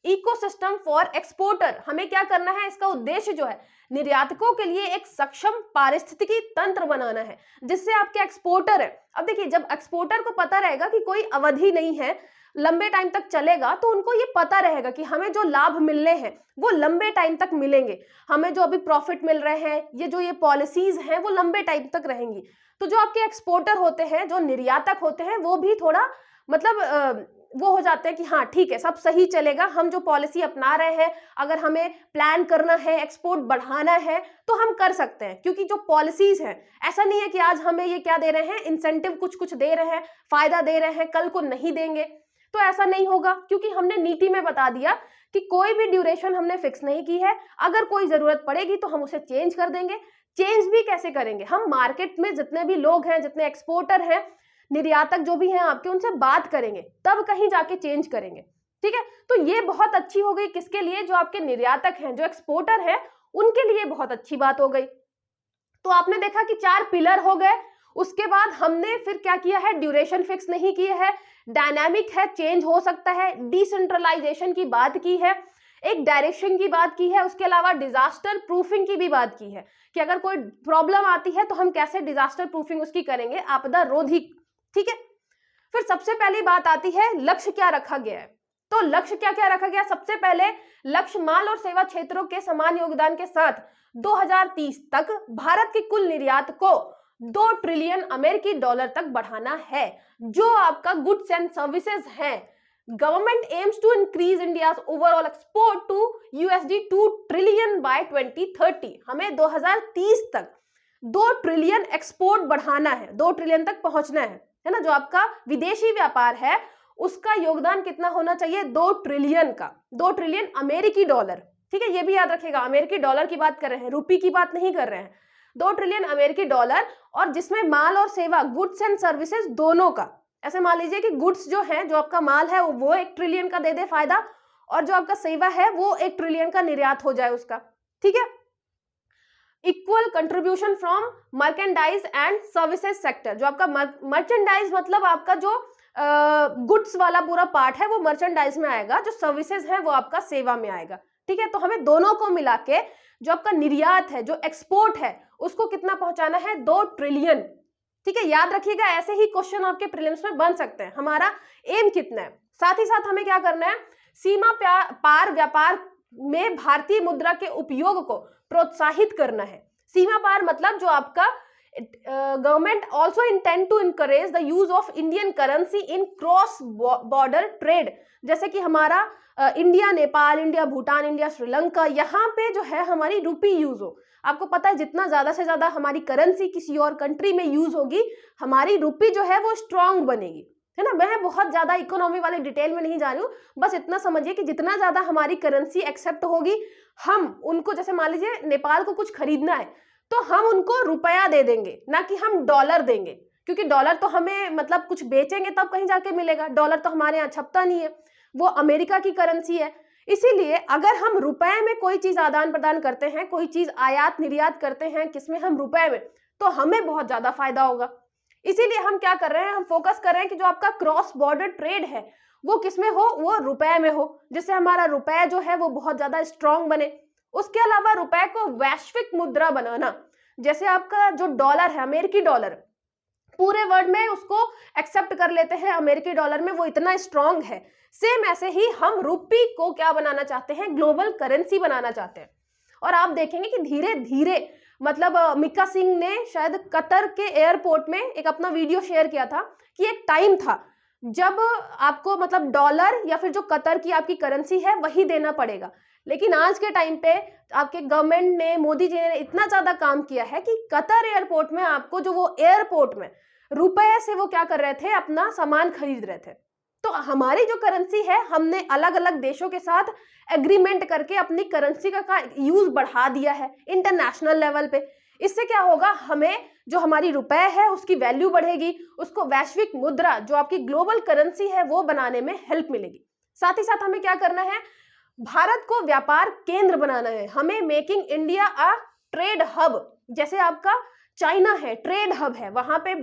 ecosystem for exporter, हमें क्या करना है, इसका उद्देश्य जो है निर्यातकों के लिए एक सक्षम पारिस्थितिकी तंत्र बनाना है, जिससे आपके एक्सपोर्टर है। अब देखिए, जब एक्सपोर्टर को पता रहेगा कि कोई अवधि नहीं है, लंबे टाइम तक चलेगा, तो उनको ये पता रहेगा कि हमें जो लाभ मिलने हैं वो लंबे टाइम तक मिलेंगे, हमें जो अभी प्रॉफिट मिल रहे हैं, ये पॉलिसीज हैं वो लंबे टाइम तक रहेंगी। तो जो आपके एक्सपोर्टर होते हैं, जो निर्यातक होते हैं, वो भी थोड़ा मतलब वो हो जाते हैं कि हाँ ठीक है, सब सही चलेगा, हम जो पॉलिसी अपना रहे हैं, अगर हमें प्लान करना है, एक्सपोर्ट बढ़ाना है, तो हम कर सकते हैं, क्योंकि जो पॉलिसीज हैं, ऐसा नहीं है कि आज हमें ये क्या दे रहे हैं, इंसेंटिव कुछ दे रहे हैं, फायदा दे रहे हैं, कल को नहीं देंगे, तो ऐसा नहीं होगा, क्योंकि हमने नीति में बता दिया कि कोई भी ड्यूरेशन हमने फिक्स नहीं की है, अगर कोई जरूरत पड़ेगी तो हम उसे चेंज कर देंगे। चेंज भी कैसे करेंगे, हम मार्केट में जितने भी लोग हैं, जितने एक्सपोर्टर हैं, निर्यातक जो भी हैं आपके, उनसे बात करेंगे, तब कहीं जाके चेंज करेंगे। ठीक है, तो ये बहुत अच्छी हो गई किसके लिए, जो आपके निर्यातक हैं, जो एक्सपोर्टर हैं, उनके लिए बहुत अच्छी बात हो गई। तो आपने देखा कि 4 पिलर हो गए। उसके बाद हमने फिर क्या किया है, ड्यूरेशन फिक्स नहीं की है, डायनामिक है, चेंज हो सकता है, डिसेंट्रलाइजेशन की बात की है, एक डायरेक्शन की बात की है, उसके अलावा डिजास्टर प्रूफिंग की भी बात की है कि अगर कोई प्रॉब्लम आती है तो हम कैसे डिजास्टर प्रूफिंग उसकी करेंगे, आपदा रोधी। ठीक है, फिर सबसे पहली बात आती है लक्ष्य क्या रखा गया है। तो लक्ष्य क्या क्या रखा गया, सबसे पहले लक्ष्य माल और सेवा क्षेत्रों के समान योगदान के साथ 2030 तक भारत की कुल निर्यात को 2 ट्रिलियन अमेरिकी डॉलर तक बढ़ाना है। जो आपका गुड्स एंड सर्विसेज है, government aims to increase India's overall export to $2 trillion by 2030। हमें 2030 तक 2 ट्रिलियन एक्सपोर्ट बढ़ाना है, 2 ट्रिलियन तक पहुंचना है ना। जो आपका विदेशी व्यापार है उसका योगदान कितना होना चाहिए, 2 ट्रिलियन का, 2 ट्रिलियन अमेरिकी डॉलर। ठीक है, ये भी याद रखिएगा, अमेरिकी डॉलर की बात कर रहे हैं, रुपये की बात नहीं कर रहे हैं। 2 ट्रिलियन अमेरिकी डॉलर, और जिसमें माल और सेवा, गुड्स एंड सर्विसेज दोनों का, ऐसे मान लीजिए कि गुड्स जो है, जो आपका माल है वो 1 ट्रिलियन का दे दे फायदा, और जो आपका सेवा है वो 1 ट्रिलियन का निर्यात हो जाए उसका। ठीक है, equal contribution from merchandise and services sector. जो आपका मर्चेंडाइज मतलब आपका जो गुड्स वाला पूरा पार्ट है वो मर्चेंडाइज में आएगा, जो सर्विसेज है वो आपका सेवा में आएगा। ठीक है, तो हमें दोनों को मिला के जो आपका निर्यात है, जो एक्सपोर्ट है, उसको कितना पहुंचाना है, 2 ट्रिलियन। ठीक है, याद रखिएगा, ऐसे ही क्वेश्चन आपके प्रीलिम्स में बन सकते हैं। हमारा एम कितना है, साथ ही साथ हमें क्या करना है, सीमा पार व्यापार में भारतीय मुद्रा के उपयोग को प्रोत्साहित करना है। सीमा पार मतलब जो आपका government also intend to encourage the use of Indian currency in cross border trade. जैसे कि हमारा India Nepal, India Bhutan, India Sri Lanka, यहाँ पे जो है हमारी रुपी यूज हो। आपको पता है जितना ज्यादा से ज्यादा हमारी करेंसी किसी और कंट्री में यूज होगी, हमारी रुपी जो है वो स्ट्रांग बनेगी, है ना। मैं बहुत ज्यादा इकोनॉमी वाले डिटेल में नहीं जा रही हूँ, बस इतना समझिए कि जितना ज्यादा हमारी करेंसी एक्सेप्ट होगी, हम उनको, जैसे मान लीजिए नेपाल को कुछ खरीदना है तो हम उनको रुपया दे देंगे, ना कि हम डॉलर देंगे, क्योंकि डॉलर तो हमें मतलब कुछ बेचेंगे तब कहीं जाके मिलेगा, डॉलर तो हमारे यहाँ छपता नहीं है, वो अमेरिका की करेंसी है। इसीलिए अगर हम रुपए में कोई चीज आदान प्रदान करते हैं, कोई चीज आयात निर्यात करते हैं किसमें, हम रुपए में, तो हमें बहुत ज्यादा फायदा होगा। इसीलिए हम क्या कर रहे हैं, हम फोकस कर रहे हैं कि जो आपका क्रॉस बॉर्डर ट्रेड है वो किसमें हो, वो रुपए में हो, जिससे हमारा रुपए जो है वो बहुत ज्यादा स्ट्रांग बने। उसके अलावा रुपए को वैश्विक मुद्रा बनाना, जैसे आपका जो डॉलर है, अमेरिकी डॉलर, पूरे वर्ल्ड में उसको एक्सेप्ट कर लेते हैं अमेरिकी डॉलर में, वो इतना स्ट्रांग है। सेम ऐसे ही हम रुपी को क्या बनाना चाहते हैं, ग्लोबल करेंसी बनाना चाहते हैं। और आप देखेंगे कि धीरे धीरे, मतलब मिका सिंह ने शायद कतर के एयरपोर्ट में एक अपना वीडियो शेयर किया था कि एक टाइम था जब आपको मतलब डॉलर या फिर जो कतर की आपकी करेंसी है वही देना पड़ेगा। लेकिन आज के टाइम पे आपके गवर्नमेंट ने, मोदी जी ने इतना ज्यादा काम किया है कि कतर एयरपोर्ट में आपको, जो वो एयरपोर्ट में रुपए से वो क्या कर रहे थे, अपना सामान खरीद रहे थे। तो हमारी जो करेंसी है, हमने अलग अलग देशों के साथ एग्रीमेंट करके अपनी करेंसी का यूज बढ़ा दिया है इंटरनेशनल लेवल पे। इससे क्या होगा, हमें जो हमारी रुपए है उसकी वैल्यू बढ़ेगी, उसको वैश्विक मुद्रा जो आपकी ग्लोबल करेंसी है वो बनाने में हेल्प मिलेगी। साथ ही साथ हमें क्या करना है, भारत को व्यापार केंद्र बनाना है। हमें मेकिंग इंडिया अ ट्रेड हब, जैसे आपका चाइना है ट्रेड हब है, वहां पे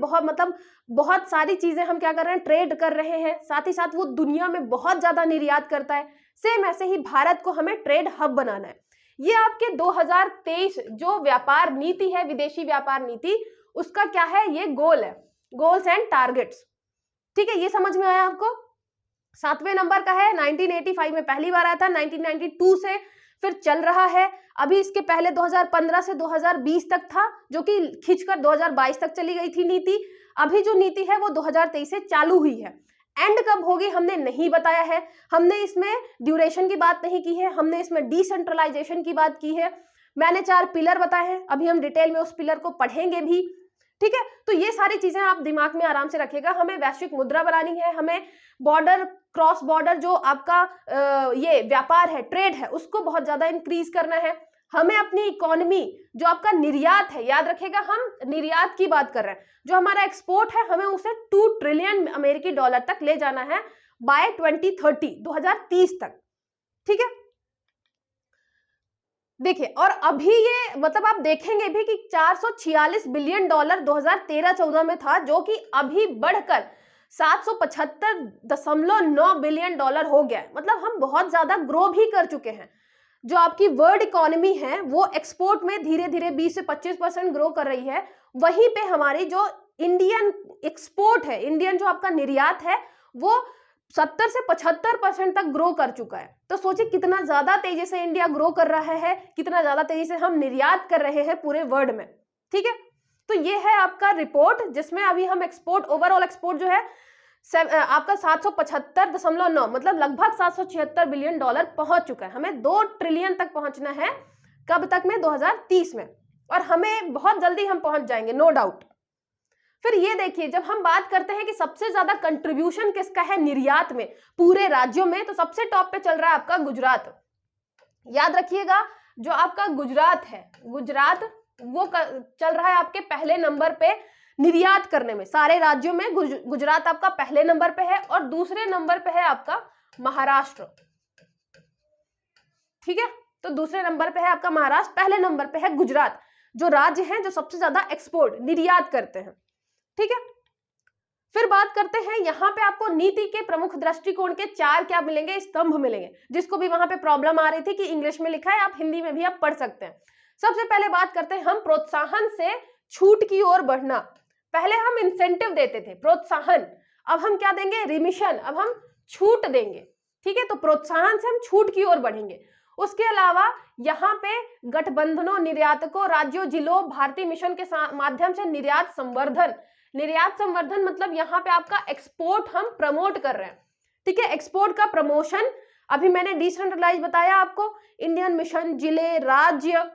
बहुत सारी चीजें हम क्या कर रहे हैं, ट्रेड कर रहे हैं। साथ ही साथ वो दुनिया में बहुत ज्यादा निर्यात करता है। सेम ऐसे ही भारत को हमें ट्रेड हब बनाना है। ये आपके 2023 जो व्यापार नीति है, विदेशी व्यापार नीति, उसका क्या है, ये गोल है, गोल्स एंड टारगेट्स। ठीक है, ये समझ में आया आपको। 7वें नंबर का है, 1985 में पहली बार आया था, 1992 से फिर चल रहा है। अभी इसके पहले 2015 से 2020 तक था, जो कि खींचकर 2022 तक चली गई थी नीति। अभी जो नीति है वो 2023 से चालू हुई है। एंड कब होगी हमने नहीं बताया है, हमने इसमें ड्यूरेशन की बात नहीं की है, हमने इसमें डिसेंट्रलाइजेशन की बात की है। मैंने 4 पिलर बताए हैं, अभी हम डिटेल में उस पिलर को पढ़ेंगे भी। ठीक है, तो ये सारी चीजें आप दिमाग में आराम से रखिएगा। हमें वैश्विक मुद्रा बनानी है, हमें बॉर्डर, क्रॉस बॉर्डर जो आपका ये व्यापार है, ट्रेड है, उसको बहुत ज्यादा इंक्रीज करना है। हमें अपनी इकोनॉमी, जो आपका निर्यात है, याद रखिएगा हम निर्यात की बात कर रहे हैं, जो हमारा एक्सपोर्ट है, हमें उसे 2 ट्रिलियन अमेरिकी डॉलर तक ले जाना है बाय 2030, 2030 तक। ठीक है, देखिए, और अभी ये आप देखेंगे भी कि 446 बिलियन डॉलर 2013-14 में था, जो कि अभी बढ़कर 775.9 बिलियन डॉलर हो गया है। मतलब हम बहुत ज्यादा ग्रो भी कर चुके हैं। जो आपकी वर्ल्ड इकोनॉमी है वो एक्सपोर्ट में धीरे धीरे 20 से 25% ग्रो कर रही है। वहीं पे हमारी जो इंडियन एक्सपोर्ट है, इंडियन जो आपका निर्यात है, वो 70 से 75% तक ग्रो कर चुका है। तो सोचिए कितना ज्यादा तेजी से इंडिया ग्रो कर रहा है, कितना ज्यादा तेजी से हम निर्यात कर रहे हैं पूरे वर्ल्ड में। ठीक है, तो ये है आपका रिपोर्ट, जिसमें अभी हम एक्सपोर्ट, ओवरऑल एक्सपोर्ट जो है आपका 775.9, मतलब लगभग 776 बिलियन डॉलर पहुंच चुका है। हमें 2 ट्रिलियन तक पहुंचना है, कब तक में, 2030 में, और हमें बहुत जल्दी हम पहुंच जाएंगे, नो डाउट। फिर ये देखिए, जब हम बात करते हैं कि सबसे ज्यादा कंट्रीब्यूशन किसका है निर्यात में पूरे राज्यों में, तो सबसे टॉप पे चल रहा है आपका गुजरात। याद रखिएगा, जो आपका गुजरात है, गुजरात वो चल रहा है आपके पहले नंबर पे निर्यात करने में। सारे राज्यों में गुजरात आपका पहले नंबर पे है, और दूसरे नंबर पे है आपका महाराष्ट्र। ठीक है, तो दूसरे नंबर पे है आपका महाराष्ट्र, पहले नंबर पे है गुजरात, जो राज्य हैं जो सबसे ज्यादा एक्सपोर्ट, निर्यात करते हैं। ठीक है, फिर बात करते हैं, यहाँ पे आपको नीति के प्रमुख दृष्टिकोण के 4 क्या मिलेंगे, स्तंभ मिलेंगे, जिसको भी वहां पे प्रॉब्लम आ रही थी कि इंग्लिश में लिखा है, आप हिंदी में भी आप पढ़ सकते हैं। सबसे पहले बात करते हैं हम प्रोत्साहन से छूट की ओर बढ़ना। पहले हम इंसेंटिव देते थे, प्रोत्साहन, अब हम क्या देंगे, रिमिशन, अब हम छूट देंगे। ठीक है, तो प्रोत्साहन से हम छूट की ओर बढ़ेंगे। उसके अलावा यहाँ पे गठबंधनों, निर्यातकों, राज्यों, जिलों, भारतीय मिशन के माध्यम से निर्यात संवर्धन। निर्यात संवर्धन मतलब यहाँ पे आपका एक्सपोर्ट हम प्रमोट कर रहे हैं। ठीक है, एक्सपोर्ट का प्रमोशन, अभी मैंने डिसेंट्रलाइज बताया आपको, इंडियन मिशन, जिले, राज्य,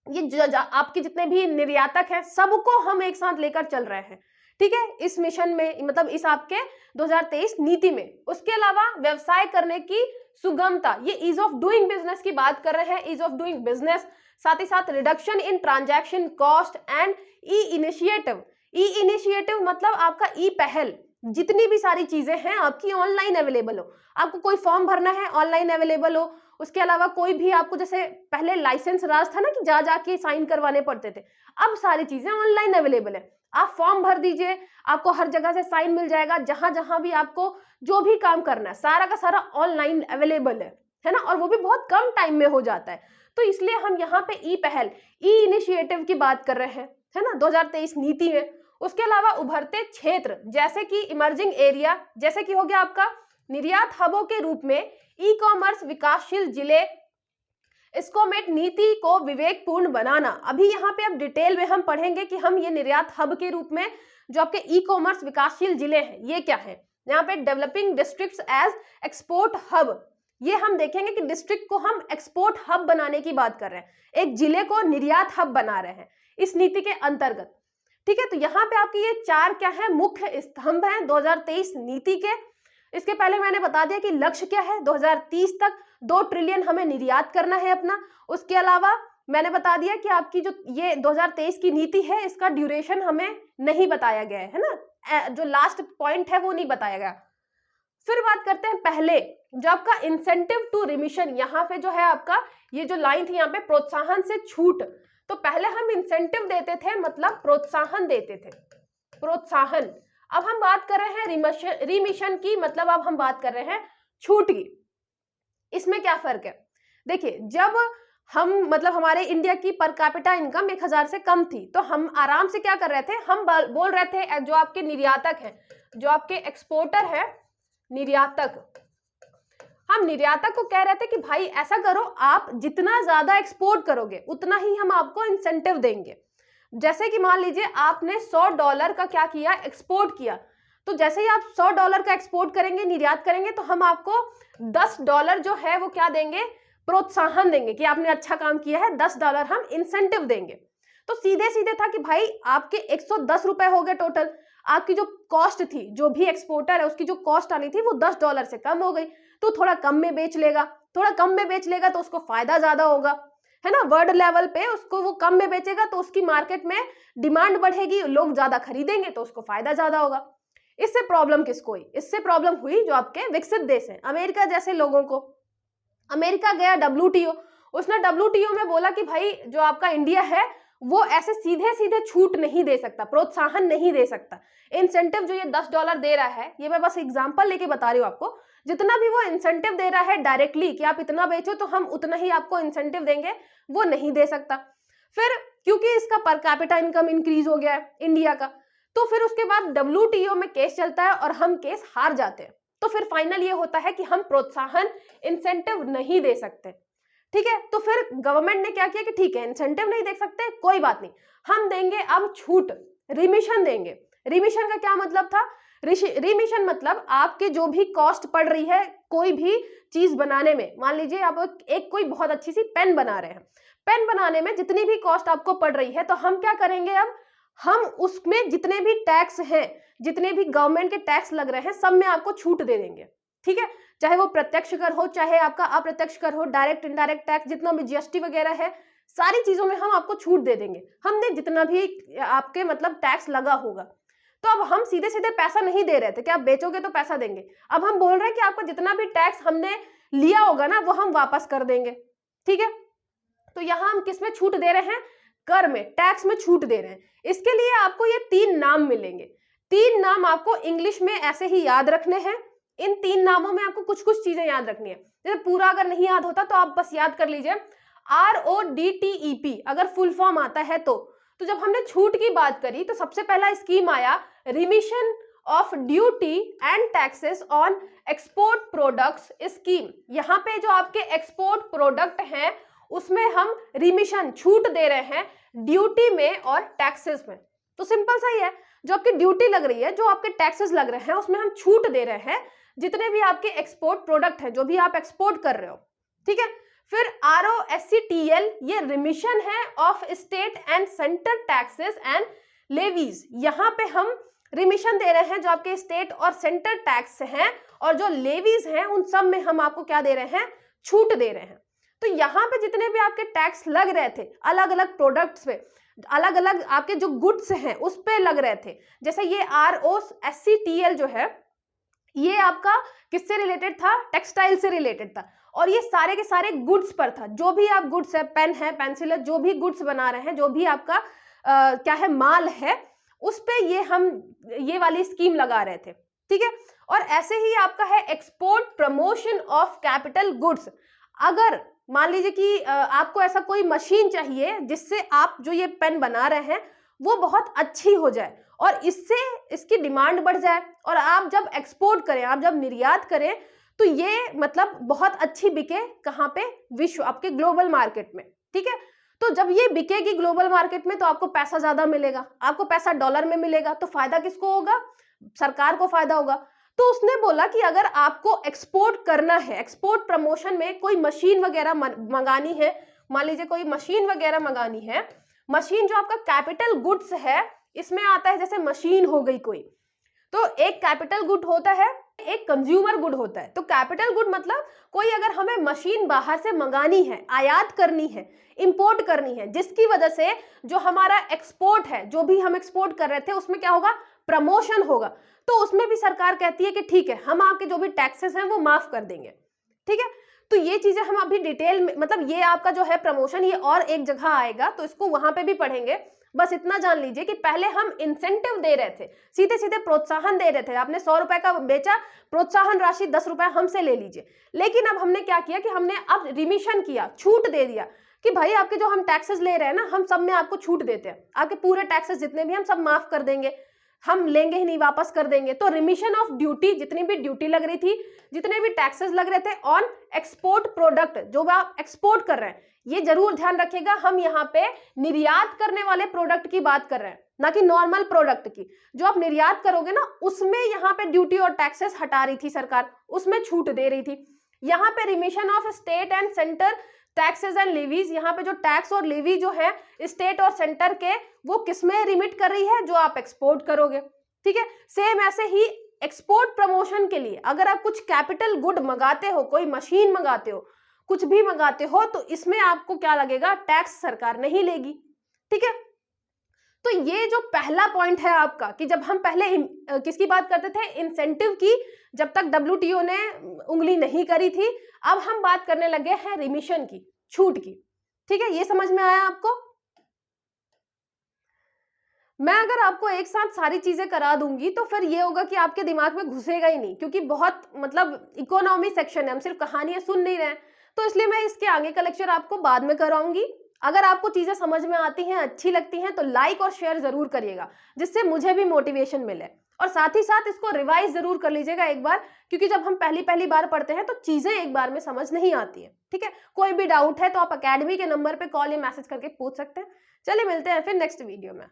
ये आपके जितने भी निर्यातक हैं, सबको हम एक साथ लेकर चल रहे हैं। ठीक है, इस मिशन में, मतलब इस आपके 2023 नीति में। उसके अलावा व्यवसाय करने की सुगमता, ये ईज ऑफ डूइंग बिजनेस की बात कर रहे हैं, ईज ऑफ डूइंग बिजनेस। साथ ही साथ reduction in transaction cost and E initiative. E initiative मतलब आपका ई पहल, जितनी भी सारी चीजें हैं आपकी ऑनलाइन अवेलेबल हो। आपको कोई फॉर्म भरना है, ऑनलाइन अवेलेबल हो। उसके अलावा कोई भी आपको, जैसे पहले लाइसेंस राज था ना कि जा जाके साइन करवाने पड़ते थे, अब सारी चीजें ऑनलाइन अवेलेबल है। आप फॉर्म भर दीजिए, आपको हर जगह से साइन मिल जाएगा, जहां जहां भी आपको जो भी काम करना है सारा का सारा ऑनलाइन अवेलेबल है ना, और वो भी बहुत कम टाइम में हो जाता है। तो इसलिए हम यहाँ पे ई पहल, ई इनिशिएटिव की बात कर रहे हैं, है ना, 2023 नीति में। उसके अलावा उभरते क्षेत्र, जैसे कि इमर्जिंग एरिया, जैसे कि हो गया आपका निर्यात हबों के रूप में ई कॉमर्स, विकासशील जिले, स्कोमेट नीति को विवेकपूर्ण बनाना। अभी यहाँ पे अब डिटेल में हम पढ़ेंगे कि हम ये निर्यात हब के रूप में जो आपके ई कॉमर्स, विकासशील जिले हैं, ये क्या है। यहाँ पे developing districts as export hub, ये हम देखेंगे कि डिस्ट्रिक्ट को हम एक्सपोर्ट हब बनाने की बात कर रहे हैं, एक जिले को निर्यात हब बना रहे हैं इस नीति के अंतर्गत। ठीक है, तो यहाँ पे आपकी ये 4 क्या है, मुख्य स्तंभ हैं 2023 नीति के। इसके पहले मैंने बता दिया कि लक्ष्य क्या है, 2030 तक 2 ट्रिलियन हमें निर्यात करना है अपना। उसके अलावा मैंने बता दिया कि आपकी जो ये 2023 की नीति है इसका ड्यूरेशन हमें नहीं बताया गया है ना, जो लास्ट पॉइंट है वो नहीं बताया गया। फिर बात करते हैं पहले जो आपका इंसेंटिव टू रिमिशन, यहाँ पे जो है आपका ये जो लाइन थी यहाँ पे प्रोत्साहन से छूट, तो पहले हम इंसेंटिव देते थे, मतलब प्रोत्साहन देते थे, प्रोत्साहन। अब हम बात कर रहे हैं रिमिशन की, मतलब अब हम बात कर रहे हैं छूट की। इसमें क्या फर्क है, देखिए जब हम मतलब हमारे इंडिया की पर कैपिटा इनकम 1000 से कम थी, तो हम आराम से क्या कर रहे थे, हम बोल रहे थे जो आपके निर्यातक हैं, जो आपके एक्सपोर्टर है निर्यातक, हम निर्यातक को कह रहे थे कि भाई ऐसा करो, आप जितना ज्यादा एक्सपोर्ट करोगे उतना ही हम आपको इंसेंटिव देंगे। जैसे कि मान लीजिए आपने $100 का क्या किया, एक्सपोर्ट किया, तो जैसे ही आप $100 का एक्सपोर्ट करेंगे, निर्यात करेंगे, तो हम आपको $10 जो है वो क्या देंगे, प्रोत्साहन देंगे कि आपने अच्छा काम किया है, $10 हम इंसेंटिव देंगे। तो सीधे सीधे था कि भाई आपके 110 रुपए हो गए टोटल, आपकी जो कॉस्ट थी, जो भी एक्सपोर्टर है उसकी जो कॉस्ट आनी थी वो $10 से कम हो गई, तो थोड़ा कम में बेच लेगा, थोड़ा कम में बेच लेगा तो उसको फायदा ज्यादा होगा, है ना, वर्ल्ड लेवल पे उसको वो कम में बेचेगा तो उसकी मार्केट में डिमांड बढ़ेगी, लोग ज्यादा खरीदेंगे तो उसको फायदा ज्यादा होगा। इससे प्रॉब्लम किसको हुई, इससे प्रॉब्लम हुई जो आपके विकसित देश हैं, अमेरिका जैसे लोगों को। अमेरिका गया WTO, उसने WTO में बोला कि भाई जो आपका इंडिया है वो ऐसे सीधे सीधे छूट नहीं दे सकता, प्रोत्साहन नहीं दे सकता। इंसेंटिव जो ये $10 दे रहा है, ये मैं बस एग्जांपल लेके बता रही हूँ आपको, जितना भी वो इंसेंटिव दे रहा है डायरेक्टली कि आप इतना बेचो तो हम उतना ही आपको इंसेंटिव देंगे, वो नहीं दे सकता। फिर क्योंकि इसका पर कैपिटा इनकम इंक्रीज हो गया है इंडिया का, तो फिर उसके बाद WTO में केस चलता है और हम केस हार जाते हैं, तो फिर फाइनल ये होता है कि हम प्रोत्साहन इंसेंटिव नहीं दे सकते। ठीक है, तो फिर गवर्नमेंट ने क्या किया कि ठीक है इंसेंटिव नहीं दे सकते, कोई बात नहीं, हम देंगे अब छूट, रिमिशन देंगे। रिमिशन का क्या मतलब था, रिमिशन मतलब आपके जो भी कॉस्ट पड़ रही है कोई भी चीज बनाने में, मान लीजिए आप एक कोई बहुत अच्छी सी पेन बना रहे हैं, पेन बनाने में जितनी भी कॉस्ट आपको पड़ रही है, तो हम क्या करेंगे, अब हम उसमें जितने भी टैक्स हैं, जितने भी गवर्नमेंट के टैक्स लग रहे हैं, सब में आपको छूट दे देंगे। ठीक है, चाहे वो प्रत्यक्ष कर हो, चाहे आपका अप्रत्यक्ष कर हो, डायरेक्ट इनडायरेक्ट टैक्स, जितना भी GST वगैरह है, सारी चीजों में हम आपको छूट दे देंगे, हमने जितना भी आपके मतलब टैक्स लगा होगा। तो अब हम सीधे सीधे पैसा नहीं दे रहे थे कि आप बेचोगे तो पैसा देंगे, अब हम बोल रहे हैं कि आपका जितना भी टैक्स हमने लिया होगा ना वो हम वापस कर देंगे। ठीक है, तो यहां हम किस में छूट दे रहे हैं, कर में, टैक्स में छूट दे रहे हैं। इसके लिए आपको ये 3 नाम मिलेंगे, 3 नाम आपको इंग्लिश में ऐसे ही याद रखने हैं। इन 3 नामों में आपको कुछ कुछ चीजें याद रखनी है, जैसे पूरा अगर नहीं याद होता तो आप बस याद कर लीजिए RODTEP अगर फुल फॉर्म आता है तो जब हमने छूट की बात करी तो सबसे पहला स्कीम आया remission of duty and taxes on export products scheme. यहाँ पे जो आपके एक्सपोर्ट प्रोडक्ट हैं उसमें हम रिमिशन छूट दे रहे हैं ड्यूटी में और टैक्सेस में। तो सिंपल सा ही है, जो आपकी ड्यूटी लग रही है, जो आपके टैक्सेस लग रहे हैं, उसमें हम छूट दे रहे हैं जितने भी आपके एक्सपोर्ट प्रोडक्ट है, जो भी आप एक्सपोर्ट कर रहे हो। ठीक है, फिर ROSCTL ये रिमिशन है of state and centre taxes and levies. यहाँ पे हम रिमिशन दे रहे हैं जो आपके स्टेट और सेंटर टैक्स हैं, और जो लेवीज हैं उन सब में हम आपको क्या दे रहे हैं, छूट दे रहे हैं। तो यहाँ पे जितने भी आपके टैक्स लग रहे थे अलग अलग प्रोडक्ट्स पे, अलग अलग आपके जो गुड्स हैं उस पे लग रहे थे, जैसे ये ROSCTL जो है ये आपका किससे रिलेटेड था, टेक्सटाइल से रिलेटेड था, और ये सारे के सारे गुड्स पर था। जो भी आप गुड्स है, पेन है, पेंसिल है, जो भी गुड्स बना रहे हैं, जो भी आपका क्या है माल है, उस पे ये वाली स्कीम लगा रहे थे। ठीक है, और ऐसे ही आपका है export promotion of capital goods. अगर मान लीजिए कि आपको ऐसा कोई मशीन चाहिए जिससे आप जो ये पेन बना रहे हैं वो बहुत अच्छी हो जाए और इससे इसकी डिमांड बढ़ जाए, और आप जब एक्सपोर्ट करें, आप जब निर्यात करें, तो ये मतलब बहुत अच्छी बिके कहाँ पे, विश्व आपके ग्लोबल मार्केट में। ठीक है, तो जब ये बिकेगी ग्लोबल मार्केट में तो आपको पैसा ज्यादा मिलेगा, आपको पैसा डॉलर में मिलेगा, तो फायदा किसको होगा, सरकार को फायदा होगा। तो उसने बोला कि अगर आपको एक्सपोर्ट करना है, एक्सपोर्ट प्रमोशन में कोई मशीन वगैरह मंगानी है, मान लीजिए कोई मशीन वगैरह मंगानी है, मशीन जो आपका कैपिटल गुड्स है, इसमें आता है जैसे मशीन हो गई कोई, तो एक कैपिटल गुड होता है, एक कंज्यूमर गुड होता है। तो कैपिटल गुड मतलब कोई अगर हमें मशीन बाहर से मंगानी है, आयात करनी है, इंपोर्ट करनी है, जिसकी वजह से जो हमारा एक्सपोर्ट है, जो भी हम एक्सपोर्ट कर रहे थे उसमें क्या होगा, प्रमोशन होगा, तो उसमें भी सरकार कहती है कि ठीक है, हम आपके जो भी टैक्सेस हैं वो माफ कर देंगे। ठीक है, तो ये चीजें हम अभी डिटेल में, मतलब ये आपका जो है प्रमोशन, ये और एक जगह आएगा तो इसको वहां पे भी पढ़ेंगे। बस इतना जान लीजिए कि पहले हम इंसेंटिव दे रहे थे, सीधे सीधे प्रोत्साहन दे रहे थे, आपने 100 रुपए का बेचा, प्रोत्साहन राशि 10 रुपए हमसे ले लीजिए। लेकिन अब हमने क्या किया कि हमने अब रिमिशन किया, छूट दे दिया कि भाई आपके जो हम टैक्सेस ले रहे हैं ना, हम सब में आपको छूट देते हैं, आपके पूरे टैक्सेस जितने भी हम सब माफ कर देंगे, हम लेंगे ही नहीं, वापस कर देंगे। तो रिमिशन ऑफ ड्यूटी, जितनी भी ड्यूटी लग रही थी, जितने भी टैक्सेस लग रहे थे ऑन एक्सपोर्ट प्रोडक्ट, जो आप एक्सपोर्ट कर रहे हैं, ये जरूर ध्यान रखिएगा, हम यहाँ पे निर्यात करने वाले प्रोडक्ट की बात कर रहे हैं, ना कि नॉर्मल प्रोडक्ट की। जो आप निर्यात करोगे ना, उसमें यहाँ पे ड्यूटी और टैक्सेस हटा रही थी सरकार, उसमें छूट दे रही थी। यहाँ पे remission of state and centre taxes and levies, यहाँ पे जो टैक्स और लेवी जो है स्टेट और सेंटर के, वो किसमें रिमिट कर रही है, जो आप एक्सपोर्ट करोगे। ठीक है, सेम ऐसे ही एक्सपोर्ट प्रमोशन के लिए अगर आप कुछ कैपिटल गुड मंगाते हो, कोई मशीन मंगाते हो, कुछ भी मंगाते हो, तो इसमें आपको क्या लगेगा, टैक्स सरकार नहीं लेगी। ठीक है, तो ये जो पहला पॉइंट है आपका, कि जब हम पहले किसकी बात करते थे, इंसेंटिव की, जब तक WTO ने उंगली नहीं करी थी, अब हम बात करने लगे हैं रिमिशन की, छूट की। ठीक है, ये समझ में आया आपको? मैं अगर आपको एक साथ सारी चीजें करा दूंगी तो फिर ये होगा कि आपके दिमाग में घुसेगा ही नहीं, क्योंकि बहुत मतलब इकोनॉमी सेक्शन है, हम सिर्फ कहानियां सुन नहीं रहे हैं, तो इसलिए मैं इसके आगे का लेक्चर आपको बाद में कराऊंगी। अगर आपको चीजें समझ में आती हैं, अच्छी लगती हैं, तो लाइक और शेयर जरूर करिएगा, जिससे मुझे भी मोटिवेशन मिले, और साथ ही साथ इसको रिवाइज जरूर कर लीजिएगा एक बार, क्योंकि जब हम पहली बार पढ़ते हैं तो चीजें एक बार में समझ नहीं आती है। ठीक है, कोई भी डाउट है तो आप अकेडमी के नंबर पे कॉल या मैसेज करके पूछ सकते हैं। चलिए मिलते हैं फिर नेक्स्ट वीडियो में।